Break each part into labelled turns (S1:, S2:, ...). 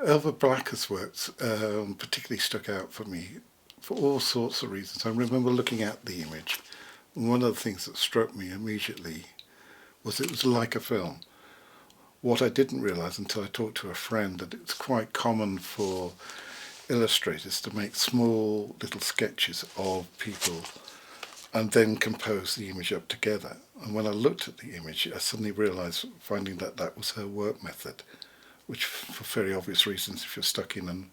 S1: Elva Blacker's works particularly stuck out for me for all sorts of reasons. I remember looking at the image, and one of the things that struck me immediately was it was like a film. What I didn't realise until I talked to a friend, that it's quite common for illustrators to make small little sketches of people and then compose the image up together. And when I looked at the image, I suddenly realised, finding that that was her work method, which for very obvious reasons, if you're stuck in an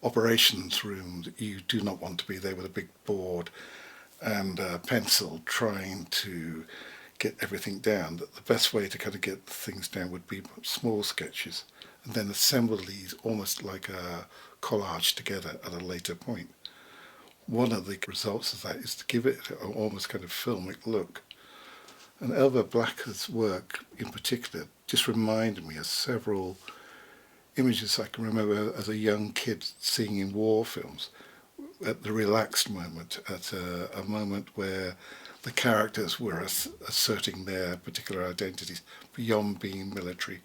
S1: operations room, you do not want to be there with a big board and a pencil trying to get everything down. That the best way to kind of get things down would be small sketches and then assemble these almost like a collage together at a later point. One of the results of that is to give it an almost kind of filmic look. And Elva Blacker's work in particular just reminded me of several images I can remember as a young kid seeing in war films, at the relaxed moment, at a moment where the characters were asserting their particular identities beyond being military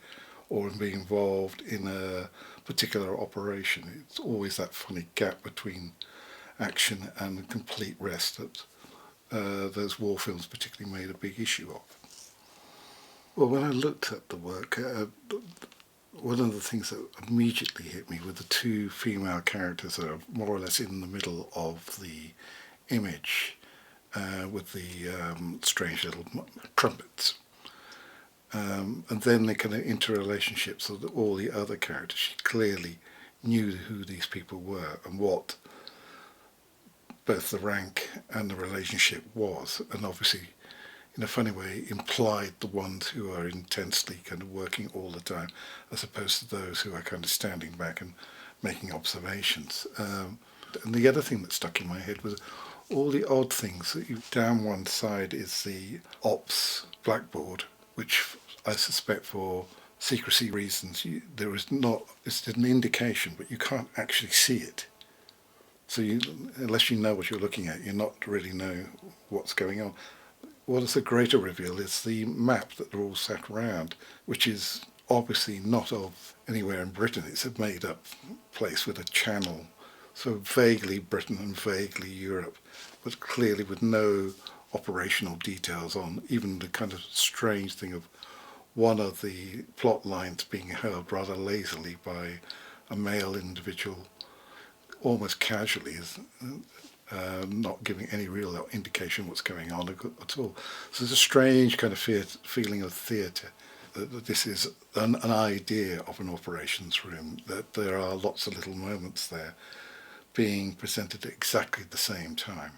S1: or being involved in a particular operation. It's always that funny gap between action and complete rest that those war films particularly made a big issue of. Well, when I looked at the work, one of the things that immediately hit me were the two female characters that are more or less in the middle of the image, with the strange little trumpets. And then the kind of interrelationships of all the other characters. She clearly knew who these people were and what both the rank and the relationship was, and obviously in a funny way implied the ones who are intensely kind of working all the time, as opposed to those who are kind of standing back and making observations. And the other thing that stuck in my head was all the odd things. That down one side is the ops blackboard, which I suspect for secrecy reasons there is not, it's an indication, but you can't actually see it. So unless you know what you're looking at, you're not really know what's going on. What is a greater reveal is the map that they're all sat around, which is obviously not of anywhere in Britain. It's a made-up place with a channel, so vaguely Britain and vaguely Europe, but clearly with no operational details on. Even the kind of strange thing of one of the plot lines being held rather lazily by a male individual, almost casually, not giving any real indication what's going on at all. So there's a strange kind of feeling of theatre, that this is an idea of an operations room, that there are lots of little moments there being presented at exactly the same time.